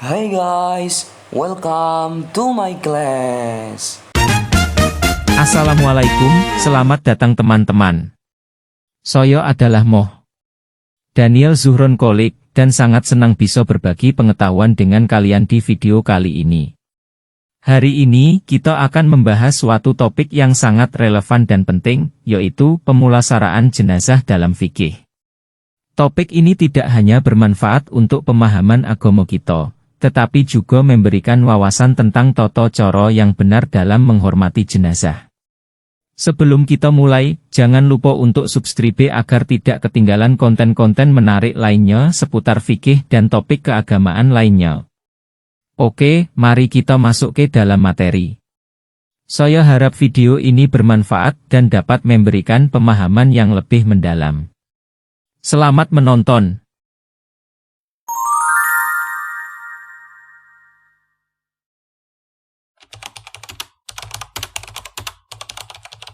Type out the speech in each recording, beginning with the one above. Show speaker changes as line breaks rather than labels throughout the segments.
Hai guys, welcome to my class.
Assalamualaikum, selamat datang teman-teman. Saya adalah Moh Daniel Zuhron Kolik, dan sangat senang bisa berbagi pengetahuan dengan kalian di video kali ini. Hari ini, kita akan membahas suatu topik yang sangat relevan dan penting, yaitu pemulasaraan jenazah dalam fikih. Topik ini tidak hanya bermanfaat untuk pemahaman agama kita, tetapi juga memberikan wawasan tentang tata cara yang benar dalam menghormati jenazah. Sebelum kita mulai, jangan lupa untuk subscribe agar tidak ketinggalan konten-konten menarik lainnya seputar fikih dan topik keagamaan lainnya. Oke, mari kita masuk ke dalam materi. Saya harap video ini bermanfaat dan dapat memberikan pemahaman yang lebih mendalam. Selamat menonton.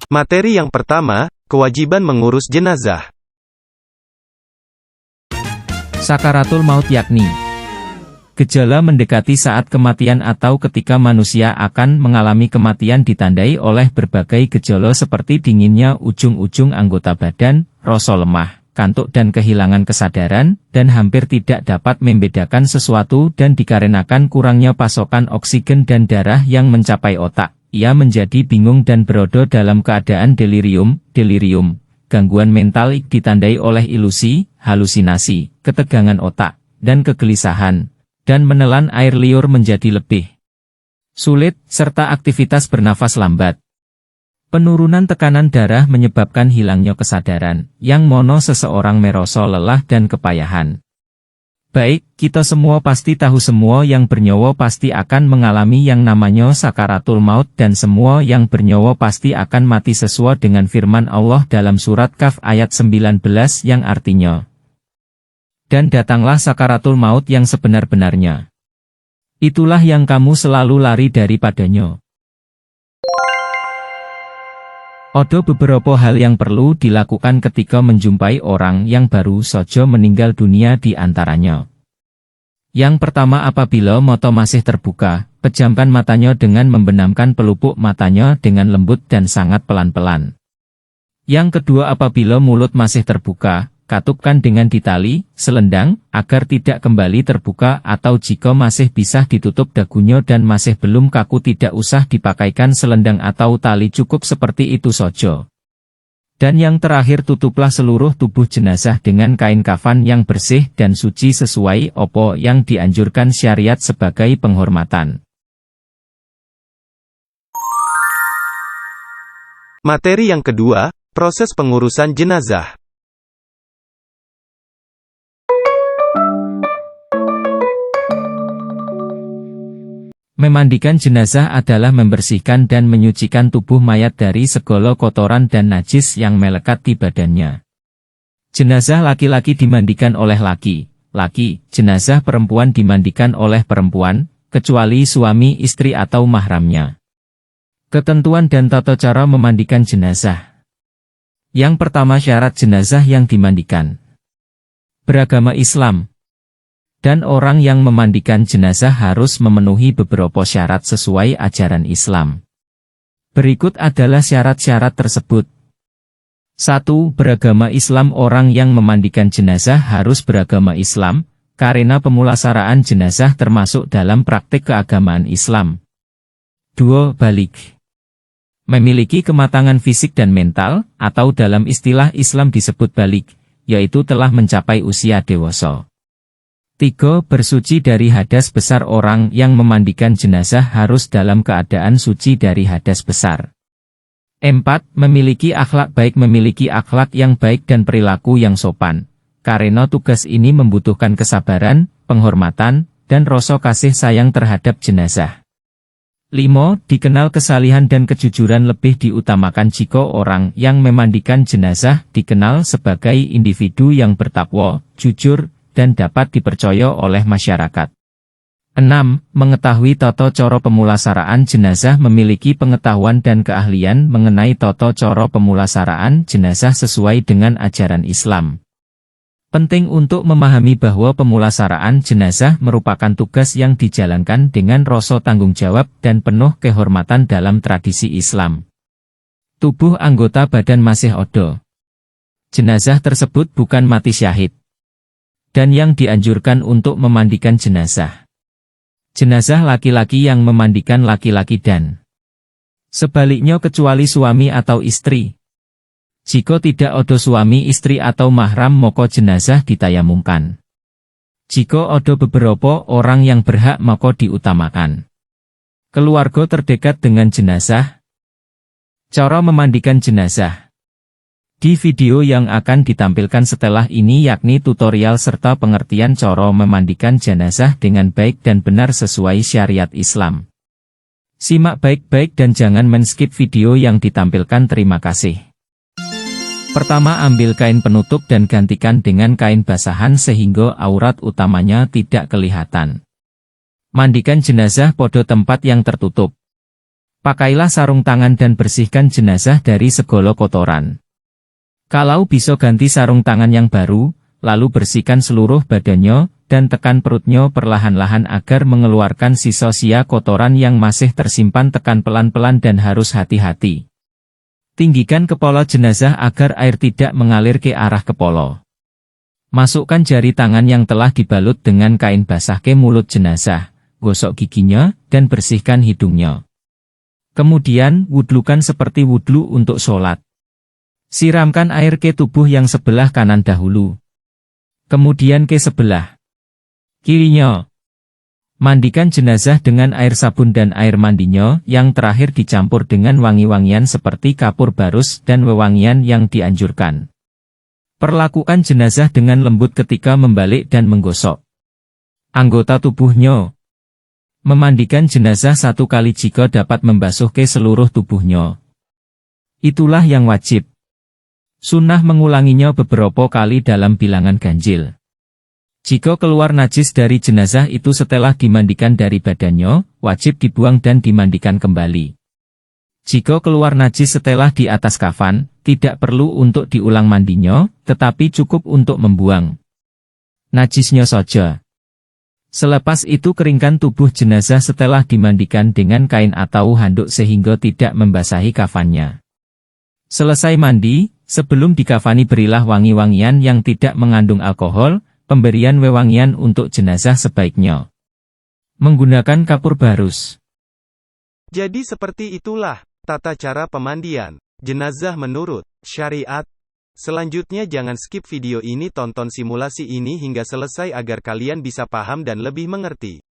Materi yang pertama, kewajiban mengurus jenazah.
Sakaratul maut yakni gejala mendekati saat kematian atau ketika manusia akan mengalami kematian ditandai oleh berbagai gejala seperti dinginnya ujung-ujung anggota badan, rasa lemah, kantuk dan kehilangan kesadaran, dan hampir tidak dapat membedakan sesuatu dan dikarenakan kurangnya pasokan oksigen dan darah yang mencapai otak. Ia menjadi bingung dan berodo dalam keadaan delirium. Gangguan mental ditandai oleh ilusi, halusinasi, ketegangan otak, dan kegelisahan, dan menelan air liur menjadi lebih sulit, serta aktivitas bernafas lambat. Penurunan tekanan darah menyebabkan hilangnya kesadaran, yang mono seseorang merasa lelah dan kepayahan. Baik, kita semua pasti tahu semua yang bernyawa pasti akan mengalami yang namanya sakaratul maut dan semua yang bernyawa pasti akan mati sesuai dengan firman Allah dalam surat Kaf ayat 19 yang artinya, dan datanglah sakaratul maut yang sebenar-benarnya. Itulah yang kamu selalu lari daripadanya. Ada beberapa hal yang perlu dilakukan ketika menjumpai orang yang baru saja meninggal dunia di antaranya. Yang pertama, apabila mata masih terbuka, pejamkan matanya dengan membenamkan pelupuk matanya dengan lembut dan sangat pelan-pelan. Yang kedua, apabila mulut masih terbuka, katupkan dengan ditali, selendang, agar tidak kembali terbuka atau jika masih bisa ditutup dagunya dan masih belum kaku tidak usah dipakaikan selendang atau tali, cukup seperti itu saja. Dan yang terakhir, tutuplah seluruh tubuh jenazah dengan kain kafan yang bersih dan suci sesuai apa yang dianjurkan syariat sebagai penghormatan.
Materi yang kedua, proses pengurusan jenazah.
Memandikan jenazah adalah membersihkan dan menyucikan tubuh mayat dari segala kotoran dan najis yang melekat di badannya. Jenazah laki-laki dimandikan oleh laki-laki, jenazah perempuan dimandikan oleh perempuan, kecuali suami, istri atau mahramnya. Ketentuan dan tata cara memandikan jenazah. Yang pertama, syarat jenazah yang dimandikan. Beragama Islam. Dan orang yang memandikan jenazah harus memenuhi beberapa syarat sesuai ajaran Islam. Berikut adalah syarat-syarat tersebut. 1. Beragama Islam. Orang yang memandikan jenazah harus beragama Islam, karena pemulasaraan jenazah termasuk dalam praktik keagamaan Islam. 2. Balik. Memiliki kematangan fisik dan mental, atau dalam istilah Islam disebut balik, yaitu telah mencapai usia dewasa. 3. Bersuci dari hadas besar. Orang yang memandikan jenazah harus dalam keadaan suci dari hadas besar. 4. Memiliki akhlak baik. Memiliki akhlak yang baik dan perilaku yang sopan, karena tugas ini membutuhkan kesabaran, penghormatan, dan rasa kasih sayang terhadap jenazah. 5. Dikenal kesalihan dan kejujuran. Lebih diutamakan jika orang yang memandikan jenazah dikenal sebagai individu yang bertakwa, jujur, dan dapat dipercaya oleh masyarakat. 6. Mengetahui tata cara pemulasaraan jenazah. Memiliki pengetahuan dan keahlian mengenai tata cara pemulasaraan jenazah sesuai dengan ajaran Islam. Penting untuk memahami bahwa pemulasaraan jenazah merupakan tugas yang dijalankan dengan rasa tanggung jawab dan penuh kehormatan dalam tradisi Islam. Tubuh anggota badan masih odo. Jenazah tersebut bukan mati syahid. Dan yang dianjurkan untuk memandikan jenazah. Jenazah laki-laki yang memandikan laki-laki dan sebaliknya kecuali suami atau istri. Jika tidak ada suami istri atau mahram maka jenazah ditayamumkan. Jika ada beberapa orang yang berhak maka diutamakan keluarga terdekat dengan jenazah. Cara memandikan jenazah. Di video yang akan ditampilkan setelah ini yakni tutorial serta pengertian cara memandikan jenazah dengan baik dan benar sesuai syariat Islam. Simak baik-baik dan jangan men-skip video yang ditampilkan. Terima kasih. Pertama, ambil kain penutup dan gantikan dengan kain basahan sehingga aurat utamanya tidak kelihatan. Mandikan jenazah pada tempat yang tertutup. Pakailah sarung tangan dan bersihkan jenazah dari segala kotoran. Kalau bisa ganti sarung tangan yang baru, lalu bersihkan seluruh badannya, dan tekan perutnya perlahan-lahan agar mengeluarkan sisa-sisa kotoran yang masih tersimpan. Tekan pelan-pelan dan harus hati-hati. Tinggikan kepala jenazah agar air tidak mengalir ke arah kepala. Masukkan jari tangan yang telah dibalut dengan kain basah ke mulut jenazah, gosok giginya, dan bersihkan hidungnya. Kemudian, wudlukan seperti wudlu untuk sholat. Siramkan air ke tubuh yang sebelah kanan dahulu. Kemudian ke sebelah kirinya. Mandikan jenazah dengan air sabun dan air mandinya yang terakhir dicampur dengan wangi-wangian seperti kapur barus dan wewangian yang dianjurkan. Perlakukan jenazah dengan lembut ketika membalik dan menggosok anggota tubuhnya. Memandikan jenazah 1 kali jika dapat membasuh ke seluruh tubuhnya. Itulah yang wajib. Sunnah mengulanginya beberapa kali dalam bilangan ganjil. Jika keluar najis dari jenazah itu setelah dimandikan dari badannya, wajib dibuang dan dimandikan kembali. Jika keluar najis setelah di atas kafan, tidak perlu untuk diulang mandinya, tetapi cukup untuk membuang najisnya saja. Selepas itu keringkan tubuh jenazah setelah dimandikan dengan kain atau handuk sehingga tidak membasahi kafannya. Selesai mandi, sebelum dikafani berilah wangi-wangian yang tidak mengandung alkohol. Pemberian wewangian untuk jenazah sebaiknya menggunakan kapur barus.
Jadi seperti itulah tata cara pemandian jenazah menurut syariat. Selanjutnya jangan skip video ini, tonton simulasi ini hingga selesai agar kalian bisa paham dan lebih mengerti.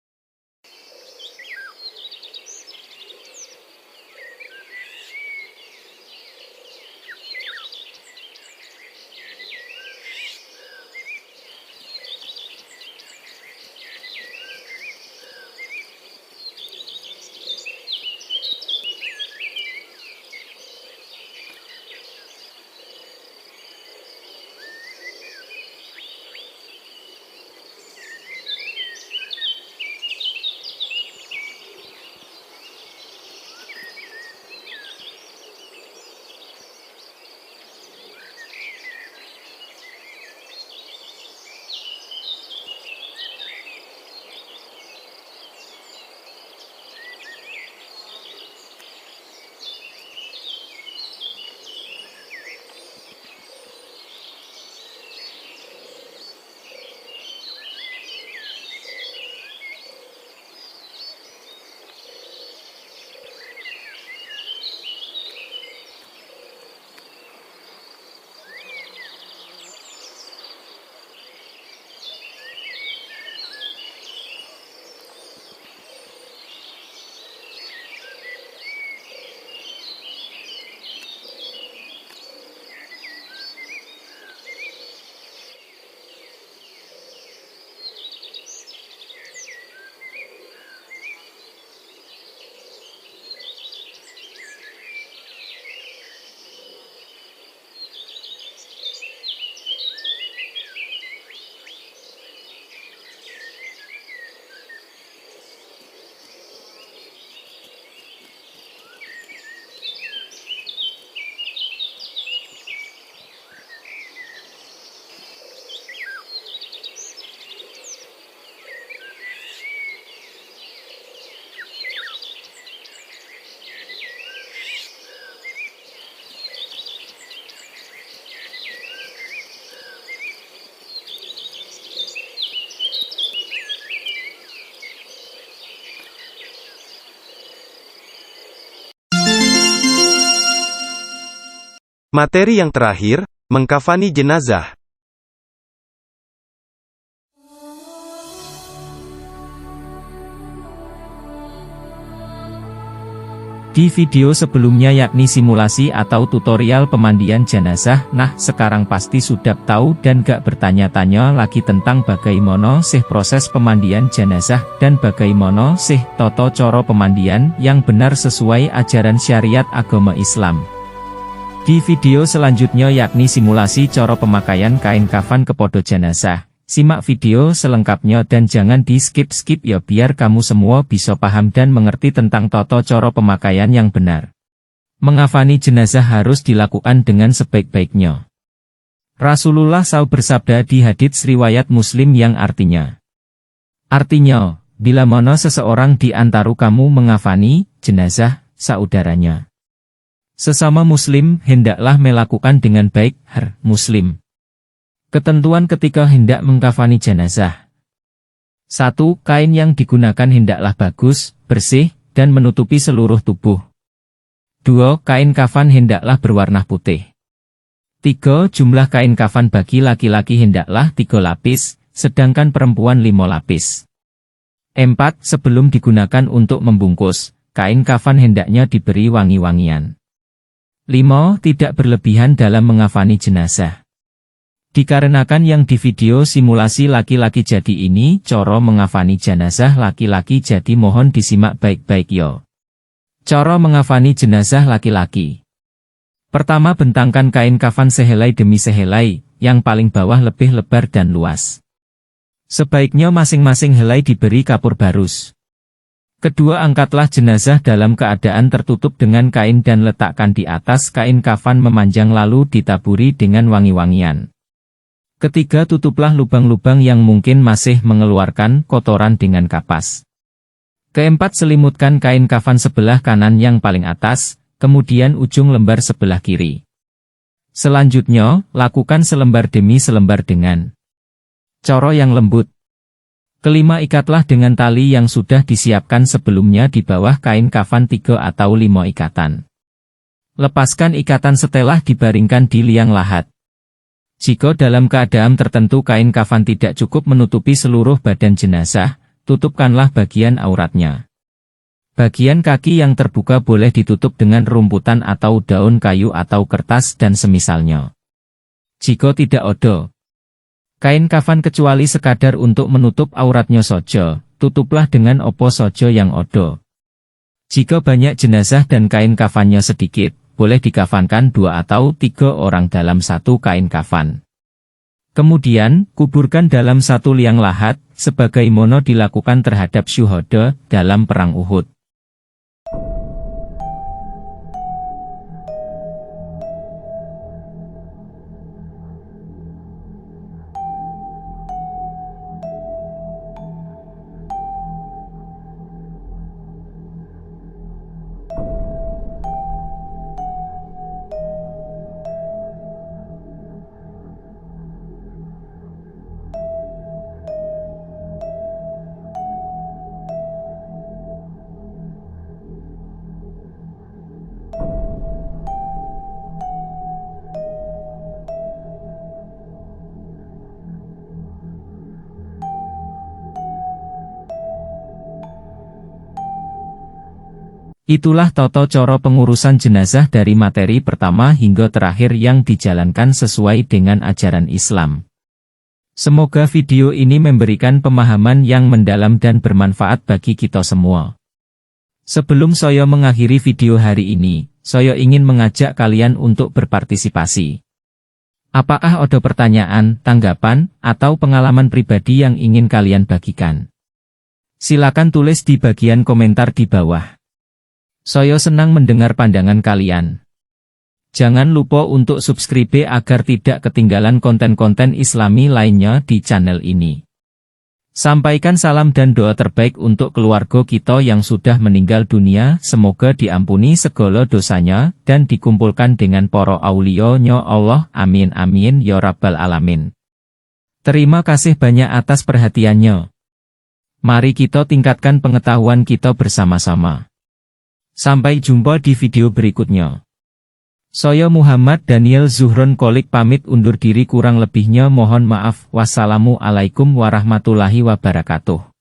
Materi yang terakhir, mengkafani jenazah.
Di video sebelumnya yakni simulasi atau tutorial pemandian jenazah, nah sekarang pasti sudah tahu dan gak bertanya-tanya lagi tentang bagaimana sih proses pemandian jenazah dan bagaimana sih tata cara pemandian yang benar sesuai ajaran syariat agama Islam. Di video selanjutnya yakni simulasi cara pemakaian kain kafan kepada jenazah. Simak video selengkapnya dan jangan di skip-skip ya biar kamu semua bisa paham dan mengerti tentang tata cara pemakaian yang benar. Mengafani jenazah harus dilakukan dengan sebaik-baiknya. Rasulullah SAW bersabda di hadits riwayat Muslim yang artinya, bila mana seseorang di antara kamu mengafani jenazah saudaranya sesama Muslim, hendaklah melakukan dengan baik. Muslim. Ketentuan ketika hendak mengkafani jenazah. 1. Kain yang digunakan hendaklah bagus, bersih, dan menutupi seluruh tubuh. 2. Kain kafan hendaklah berwarna putih. 3. Jumlah kain kafan bagi laki-laki hendaklah 3 lapis, sedangkan perempuan 5 lapis. 4. Sebelum digunakan untuk membungkus, kain kafan hendaknya diberi wangi-wangian. 5. Tidak berlebihan dalam mengafani jenazah. Dikarenakan yang di video simulasi laki-laki jadi ini cara mengafani jenazah laki-laki, jadi mohon disimak baik-baik yo. Cara mengafani jenazah laki-laki. Pertama, bentangkan kain kafan sehelai demi sehelai, yang paling bawah lebih lebar dan luas. Sebaiknya masing-masing helai diberi kapur barus. Kedua, angkatlah jenazah dalam keadaan tertutup dengan kain dan letakkan di atas kain kafan memanjang lalu ditaburi dengan wangi-wangian. Ketiga, tutuplah lubang-lubang yang mungkin masih mengeluarkan kotoran dengan kapas. Keempat, selimutkan kain kafan sebelah kanan yang paling atas, kemudian ujung lembar sebelah kiri. Selanjutnya, lakukan selembar demi selembar dengan cara yang lembut. Kelima, ikatlah dengan tali yang sudah disiapkan sebelumnya di bawah kain kafan 3 atau 5 ikatan. Lepaskan ikatan setelah dibaringkan di liang lahat. Jika dalam keadaan tertentu kain kafan tidak cukup menutupi seluruh badan jenazah, tutupkanlah bagian auratnya. Bagian kaki yang terbuka boleh ditutup dengan rumputan atau daun kayu atau kertas dan semisalnya. Jika tidak ada kain kafan kecuali sekadar untuk menutup auratnya saja, tutuplah dengan opo saja yang ada. Jika banyak jenazah dan kain kafannya sedikit, boleh dikafankan 2 atau 3 orang dalam satu kain kafan. Kemudian, kuburkan dalam satu liang lahat, sebagaimana dilakukan terhadap syuhada dalam perang Uhud. Itulah tata cara pengurusan jenazah dari materi pertama hingga terakhir yang dijalankan sesuai dengan ajaran Islam. Semoga video ini memberikan pemahaman yang mendalam dan bermanfaat bagi kita semua. Sebelum saya mengakhiri video hari ini, saya ingin mengajak kalian untuk berpartisipasi. Apakah ada pertanyaan, tanggapan, atau pengalaman pribadi yang ingin kalian bagikan? Silakan tulis di bagian komentar di bawah. Saya senang mendengar pandangan kalian. Jangan lupa untuk subscribe agar tidak ketinggalan konten-konten Islami lainnya di channel ini. Sampaikan salam dan doa terbaik untuk keluarga kita yang sudah meninggal dunia, semoga diampuni segala dosanya, dan dikumpulkan dengan para aulia-Nya Allah, amin amin ya rabbal alamin. Terima kasih banyak atas perhatiannya. Mari kita tingkatkan pengetahuan kita bersama-sama. Sampai jumpa di video berikutnya. Saya Muhammad Daniel Zuhron Kolik pamit undur diri, kurang lebihnya mohon maaf. Wassalamualaikum warahmatullahi wabarakatuh.